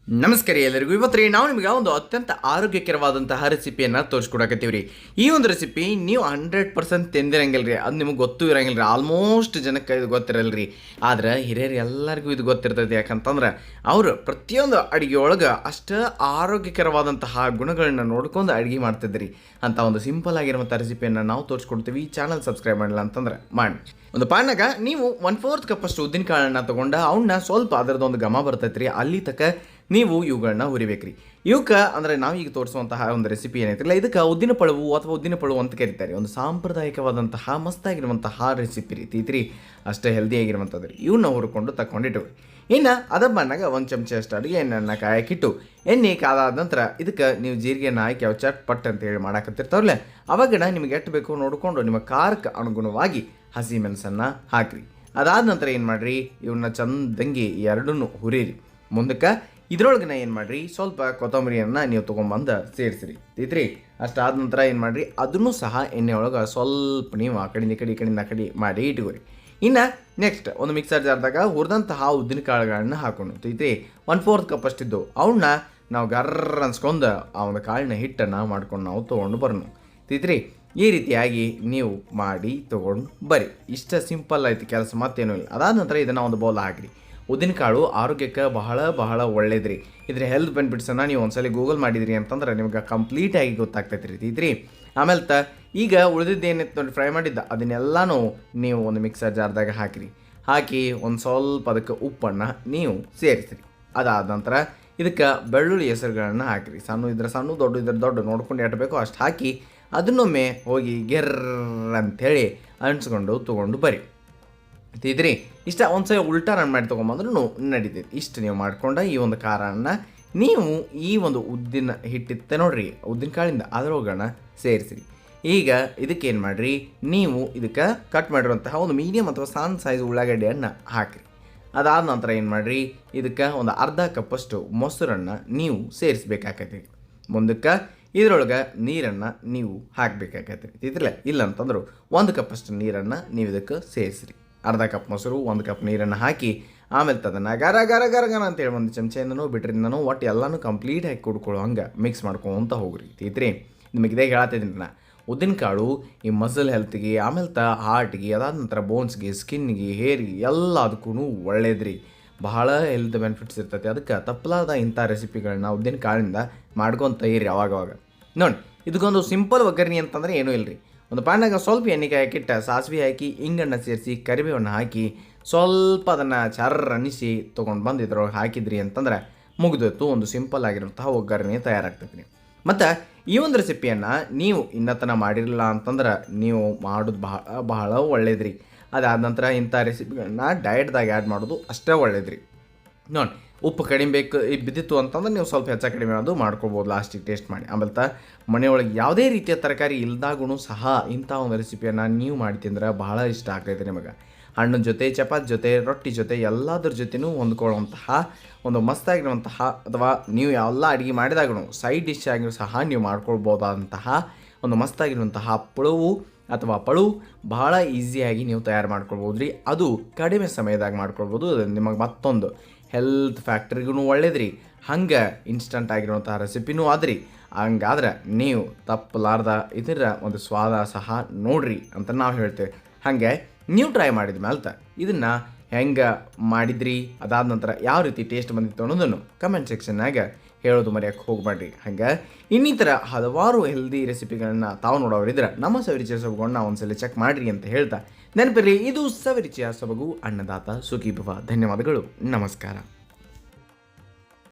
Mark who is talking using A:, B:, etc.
A: ನಮಸ್ಕಾರ ಎಲ್ಲರಿಗೂ. ಇವತ್ತು ನಾವು ನಿಮಗೆ ಒಂದು ಅತ್ಯಂತ ಆರೋಗ್ಯಕರವಾದಂತಹ ರೆಸಿಪಿಯನ್ನು ತೋರಿಸ್ಕೊಡಕತ್ತೀವಿ ರೀ. ಈ ಒಂದು ರೆಸಿಪಿ ನೀವು 100% ತಿಂದಿರಂಗಿಲ್ಲ ರೀ, ಅದು ನಿಮಗೆ ಗೊತ್ತೂ ಇರಂಗಿಲ್ಲ ರೀ. ಆಲ್ಮೋಸ್ಟ್ ಜನಕ್ಕೆ ಇದು ಗೊತ್ತಿರಲ್ಲ ರೀ, ಆದ್ರೆ ಹಿರಿಯರು ಎಲ್ಲರಿಗೂ ಇದು ಗೊತ್ತಿರ್ತೈತಿ. ಯಾಕಂತಂದ್ರೆ ಅವರು ಪ್ರತಿಯೊಂದು ಅಡುಗೆ ಒಳಗೆ ಅಷ್ಟು ಆರೋಗ್ಯಕರವಾದಂತಹ ಗುಣಗಳನ್ನ ನೋಡ್ಕೊಂಡು ಅಡುಗೆ ಮಾಡ್ತಿದ್ರಿ ಅಂತ ಒಂದು ಸಿಂಪಲ್ ಆಗಿರುವಂಥ ರೆಸಿಪಿಯನ್ನು ನಾವು ತೋರಿಸ್ಕೊಡ್ತೀವಿ. ಈ ಚಾನಲ್ ಸಬ್ಸ್ಕ್ರೈಬ್ ಮಾಡಿಲ್ಲ ಅಂತಂದ್ರೆ ಮಾಡಿ. ಒಂದು ಪಾನಾಗ ನೀವು 1/4 ಕಪ್ಪಷ್ಟು ಉದ್ದಿನ ಕಾಳನ್ನು ತೊಗೊಂಡು ಅವನ್ನ ಸ್ವಲ್ಪ ಅದರದೊಂದು ಘಮ ಬರ್ತೈತೆ ರೀ, ಅಲ್ಲಿ ತಕ್ಕ ನೀವು ಇವುಗಳನ್ನ ಹುರಿಬೇಕ್ರಿ. ಇವಕ್ಕೆ ಅಂದರೆ ನಾವು ಈಗ ತೋರಿಸುವಂತಹ ಒಂದು ರೆಸಿಪಿ ಏನೈತಿಲ್ಲ, ಇದಕ್ಕೆ ಉದ್ದಿನ ಪಳವು ಅಥವಾ ಉದ್ದಿನ ಪಳವು ಅಂತ ಕರೀತಾರೆ. ಒಂದು ಸಾಂಪ್ರದಾಯಿಕವಾದಂತಹ ಮಸ್ತಾಗಿರುವಂತಹ ರೆಸಿಪಿ ರೀತಿ ಅಷ್ಟೇ ಹೆಲ್ದಿ ಆಗಿರುವಂಥದ್ದು ರೀ. ಇವನ್ನ ಹುರ್ಕೊಂಡು ತಗೊಂಡಿಟ್ಟು ಇನ್ನು ಅದ ಬಣ್ಣಾಗ 1 ಚಮಚ ಅಷ್ಟು ಅಡುಗೆ ಎಣ್ಣೆಯನ್ನು ಕಾಯಕ್ಕಿಟ್ಟು ಎಣ್ಣೆ ಕಾದಾದ ನಂತರ ಇದಕ್ಕೆ ನೀವು ಜೀರಿಗೆನ ಹಾಕಿ ಅವು ಚಟ್ ಅಂತ ಹೇಳಿ ಮಾಡಾಕತ್ತಿರ್ತಾವಲ್ಲ, ಅವಾಗ ನಿಮಗೆ ಎಷ್ಟು ಬೇಕು ನೋಡಿಕೊಂಡು ನಿಮ್ಮ ಖಾರಕ್ಕೆ ಅನುಗುಣವಾಗಿ ಹಸಿ ಮೆಣಸನ್ನು ಹಾಕಿರಿ. ಅದಾದ ನಂತರ ಏನು ಮಾಡಿರಿ, ಇವನ್ನ ಚಂದಂಗಿ ಎರಡನ್ನೂ ಹುರಿರಿ. ಮುಂದಕ್ಕೆ ಇದ್ರೊಳಗೆ ಏನು ಮಾಡಿರಿ, ಸ್ವಲ್ಪ ಕೊತ್ತಂಬರಿಯನ್ನು ನೀವು ತೊಗೊಂಬಂದು ಸೇರಿಸಿರಿ ತಿತ್ರಿ. ಅಷ್ಟಾದ ನಂತರ ಏನು ಮಾಡಿರಿ, ಅದನ್ನು ಸಹ ಎಣ್ಣೆ ಒಳಗೆ ಸ್ವಲ್ಪ ನೀವು ಆ ಕಡೆ ಮಾಡಿ ಇಟ್ಕೋರಿ. ಇನ್ನು ನೆಕ್ಸ್ಟ್ ಒಂದು ಮಿಕ್ಸರ್ ಜಾರ್ದಾಗ ಹುರಿದಂತಹ ಉದ್ದಿನ ಕಾಳುಗಳನ್ನ ಹಾಕೊಂಡು ತಿತ್ರಿ 1/4 ಕಪ್ ಅಷ್ಟಿದ್ದು ಅವನ್ನ ನಾವು ಗರ್ರ ಅನ್ಸ್ಕೊಂಡು ಆ ಒಂದು ಕಾಳಿನ ಹಿಟ್ಟನ್ನು ಮಾಡ್ಕೊಂಡು ನಾವು ತೊಗೊಂಡು ಬರೋಣ ತಿತ್ರಿ. ಈ ರೀತಿಯಾಗಿ ನೀವು ಮಾಡಿ ತೊಗೊಂಡು ಬರ್ರಿ. ಇಷ್ಟ ಸಿಂಪಲ್ ಆಯ್ತು ಕೆಲಸ, ಮತ್ತೇನೂ ಇಲ್ಲ. ಅದಾದ ನಂತರ ಇದನ್ನು ಒಂದು ಬೌಲ್ ಹಾಕಿರಿ. ಉದ್ದಿನಕಾಳು ಆರೋಗ್ಯಕ್ಕೆ ಬಹಳ ಬಹಳ ಒಳ್ಳೇದ್ರಿ. ಇದ್ರ ಹೆಲ್ತ್ ಬೆನಿಫಿಟ್ಸನ್ನು ನೀವು ಒಂದ್ಸಲ ಗೂಗಲ್ ಮಾಡಿದ್ರಿ ಅಂತಂದ್ರೆ ನಿಮ್ಗೆ ಕಂಪ್ಲೀಟಾಗಿ ಗೊತ್ತಾಗ್ತೈತೆ ರೀ. ಆಮೇಲೆ ಈಗ ಉಳಿದಿದ್ದೇನಿತ್ತು ನೋಡಿ ಫ್ರೈ ಮಾಡಿದ್ದ, ಅದನ್ನೆಲ್ಲನೂ ನೀವು ಒಂದು ಮಿಕ್ಸರ್ ಜಾರ್ದಾಗ ಹಾಕಿ ಒಂದು ಸ್ವಲ್ಪ ಅದಕ್ಕೆ ಉಪ್ಪನ್ನು ನೀವು ಸೇರಿಸಿರಿ. ಅದಾದ ನಂತರ ಇದಕ್ಕೆ ಬೆಳ್ಳುಳ್ಳಿ ಹೆಸರುಗಳನ್ನು ಹಾಕಿರಿ. ಸಣ್ಣ ದೊಡ್ಡ ನೋಡ್ಕೊಂಡು ಇಡಬೇಕು ಅಷ್ಟು ಹಾಕಿ ಅದನ್ನೊಮ್ಮೆ ಹೋಗಿ ಗೆರ್ರ ಅಂಥೇಳಿ ಅಣಿಸ್ಕೊಂಡು ತೊಗೊಂಡು ಬರ್ರಿ ತಿದ್ರಿ. ಇಷ್ಟ ಒಂದ್ಸಲ ಉಲ್ಟಾ ರನ್ ಮಾಡಿ ತೊಗೊಂಬಂದ್ರೂ ನಡೀತೈತಿ. ಇಷ್ಟು ನೀವು ಮಾಡ್ಕೊಂಡ ಈ ಒಂದು ಖಾರವನ್ನು ನೀವು ಈ ಒಂದು ಉದ್ದಿನ ಹಿಟ್ಟಿತ್ತೆ ನೋಡ್ರಿ, ಉದ್ದಿನ ಕಾಳಿಂದ ಅದರೊಳಗಣ ಸೇರಿಸಿರಿ. ಈಗ ಇದಕ್ಕೆ ಏನು ಮಾಡಿರಿ, ನೀವು ಇದಕ್ಕೆ ಕಟ್ ಮಾಡಿರುವಂತಹ ಒಂದು ಮೀಡಿಯಮ್ ಅಥವಾ ಸಣ್ಣ ಸೈಜ್ ಉಳ್ಳಾಗಡ್ಡೆಯನ್ನು ಹಾಕಿರಿ. ಅದಾದ ನಂತರ ಏನು ಮಾಡಿರಿ, ಇದಕ್ಕೆ ಒಂದು ಅರ್ಧ ಕಪ್ಪಷ್ಟು ಮೊಸರನ್ನು ನೀವು ಸೇರಿಸ್ಬೇಕಾಗತ್ತೆ. ಮುಂದಕ್ಕೆ ಇದರೊಳಗೆ ನೀರನ್ನು ನೀವು ಹಾಕಬೇಕಾಗತ್ತೆ ತಿದ್ರಲ್ಲ. ಇಲ್ಲ ಅಂತಂದ್ರೆ 1 ಕಪ್ಪಷ್ಟು ನೀರನ್ನು ನೀವು ಇದಕ್ಕೆ ಸೇರಿಸಿರಿ. ಅರ್ಧ ಕಪ್ ಮೊಸರು 1 ಕಪ್ ನೀರನ್ನು ಹಾಕಿ ಆಮೇಲೆ ಅದನ್ನು ಗರ ಗರ ಗರ ಗರ ಅಂತೇಳಿ 1 ಚಮಚೆಯಿಂದನೂ ಬಿಟ್ರಿಂದನೂ ಒಟ್ಟು ಎಲ್ಲನೂ ಕಂಪ್ಲೀಟ್ ಹಾಕಿ ಕುಡ್ಕೊಳ್ಳೋ ಹಂಗೆ ಮಿಕ್ಸ್ ಮಾಡ್ಕೊತ ಹೋಗ್ರಿ ತಿದ್ರಿ. ನಿಮಗೆ ಇದೇ ಹೇಳತ್ತಿದ್ದೀನಿ ನಾ, ಉದ್ದಿನಕಾಳು ಈ ಮಸಲ್ ಹೆಲ್ತ್ಗೆ, ಆಮೇಲೆ ಹಾರ್ಟ್ಗೆ, ಅದಾದ ನಂತರ ಬೋನ್ಸ್ಗೆ, ಸ್ಕಿನ್ಗೆ, ಹೇರಿಗೆ ಎಲ್ಲದಕ್ಕೂ ಒಳ್ಳೇದ್ರಿ. ಬಹಳ ಹೆಲ್ತ್ ಬೆನಿಫಿಟ್ಸ್ ಇರ್ತೈತೆ. ಅದಕ್ಕೆ ತಪ್ಪಲಾದ ಇಂಥ ರೆಸಿಪಿಗಳನ್ನ ಉದ್ದಿನ ಕಾಳಿಂದ ಮಾಡ್ಕೊತ ಇರಿ ಅವಾಗವಾಗ ನೋಡಿ. ಇದಕ್ಕೊಂದು ಸಿಂಪಲ್ ಒಗ್ಗರಣೆ ಅಂತಂದರೆ ಏನೂ ಇಲ್ಲ ರೀ. ಒಂದು ಪಾನಾಗ ಸ್ವಲ್ಪ ಎಣ್ಣೆಕಾಯಿ ಹಾಕಿಟ್ಟ ಸಾಸಿವೆ ಹಾಕಿ ಇಂಗನ್ನು ಸೇರಿಸಿ ಕರಿಬೇವನ್ನು ಹಾಕಿ ಸ್ವಲ್ಪ ಅದನ್ನು ಅನ್ನಿಸಿ ತೊಗೊಂಡು ಬಂದು ಇದ್ರೊಳಗೆ ಹಾಕಿದ್ರಿ ಅಂತಂದ್ರೆ ಮುಗಿದೋಯ್ತು. ಒಂದು ಸಿಂಪಲ್ ಆಗಿರುವಂತಹ ಒಗ್ಗರಣೆ ತಯಾರಾಗ್ತೈತಿ ರೀ. ಮತ್ತು ಈ ಒಂದು ರೆಸಿಪಿಯನ್ನು ನೀವು ಇನ್ನತನ ಮಾಡಿರಲಿಲ್ಲ ಅಂತಂದ್ರೆ ನೀವು ಮಾಡೋದು ಬಹಳ ಒಳ್ಳೇದ್ರಿ. ಅದಾದ ನಂತರ ಇಂಥ ರೆಸಿಪಿಗಳನ್ನ ಡಯಟ್ದಾಗ ಆ್ಯಡ್ ಮಾಡೋದು ಅಷ್ಟೇ ಒಳ್ಳೇದ್ರಿ. ನೋಡಿ, ಉಪ್ಪು ಕಡಿಮೆ ಬೇಕು ಬಿದ್ದಿತ್ತು ಅಂತಂದ್ರೆ ನೀವು ಸ್ವಲ್ಪ ಹೆಚ್ಚು ಕಡಿಮೆ ಅದು ಮಾಡ್ಕೊಬೋದು ಲಾಸ್ಟಿಗೆ ಟೇಸ್ಟ್ ಮಾಡಿ. ಆಮೇಲೆ ಮನೆಯೊಳಗೆ ಯಾವುದೇ ರೀತಿಯ ತರಕಾರಿ ಇಲ್ದಾಗೂ ಸಹ ಇಂಥ ಒಂದು ರೆಸಿಪಿಯನ್ನು ನೀವು ಮಾಡಿ ತಿಂದ್ರೆ ಬಹಳ ಇಷ್ಟ ಆಗ್ತೈತೆ ನಿಮಗೆ. ಹಣ್ಣು ಜೊತೆ, ಚಪಾತಿ ಜೊತೆ, ರೊಟ್ಟಿ ಜೊತೆ ಎಲ್ಲದ್ರ ಜೊತೆನೂ ಹೊಂದ್ಕೊಳ್ಳುವಂತಹ ಒಂದು ಮಸ್ತಾಗಿರುವಂತಹ, ಅಥವಾ ನೀವು ಎಲ್ಲ ಅಡುಗೆ ಮಾಡಿದಾಗೂ ಸೈಡ್ ಡಿಶ್ ಆಗಿಯೂ ಸಹ ನೀವು ಮಾಡ್ಕೊಳ್ಬೋದಂತಹ ಒಂದು ಮಸ್ತಾಗಿರುವಂತಹ ಪಳು ಬಹಳ ಈಸಿಯಾಗಿ ನೀವು ತಯಾರು ಮಾಡ್ಕೊಳ್ಬೋದು ರೀ. ಅದು ಕಡಿಮೆ ಸಮಯದಾಗ ಮಾಡ್ಕೊಳ್ಬೋದು. ನಿಮಗೆ ಮತ್ತೊಂದು ಹೆಲ್ತ್ ಫ್ಯಾಕ್ಟ್ರಿಗೂ ಒಳ್ಳೇದ್ರಿ. ಹಂಗೆ ಇನ್ಸ್ಟಂಟ್ ಆಗಿರುವಂತಹ ರೆಸಿಪಿನೂ ಆದ್ರಿ. ಹಂಗಾದ್ರೆ ನೀವು ತಪ್ಪಲಾರ್ದ ಇದರ ಒಂದು ಸ್ವಾದ ಸಹ ನೋಡ್ರಿ ಅಂತ ನಾವು ಹೇಳ್ತೇವೆ. ಹಾಗೆ ನೀವು ಟ್ರೈ ಮಾಡಿದ ಮೇಲೆ ಇದನ್ನು ಹೆಂಗೆ ಮಾಡಿದ್ರಿ, ಅದಾದ ನಂತರ ಯಾವ ರೀತಿ ಟೇಸ್ಟ್ ಬಂದಿತ್ತು ಅನ್ನೋದನ್ನು ಕಮೆಂಟ್ ಸೆಕ್ಷನ್ನಾಗ ಹೇಳೋದು ಮರೆಯೋಕ್ಕೆ ಹೋಗ್ಬೇಡ್ರಿ. ಹಾಗೆ ಇನ್ನಿತರ ಹಲವಾರು ಹೆಲ್ದಿ ರೆಸಿಪಿಗಳನ್ನ ತಾವು ನೋಡೋರಿದ್ರೆ ನಮ್ಮ ಸವಿರುಚಿಯ ಸೊಬಗನ್ನು ಒಂದ್ಸಲ ಚೆಕ್ ಮಾಡಿರಿ ಅಂತ ಹೇಳ್ತಾ ನೆನಪಿರ್ರಿ, ಇದು ಸವಿರುಚಿಯ ಸೊಬಗು ಅನ್ನದಾತ ಸುಖೀಭವ. ಧನ್ಯವಾದಗಳು, ನಮಸ್ಕಾರ.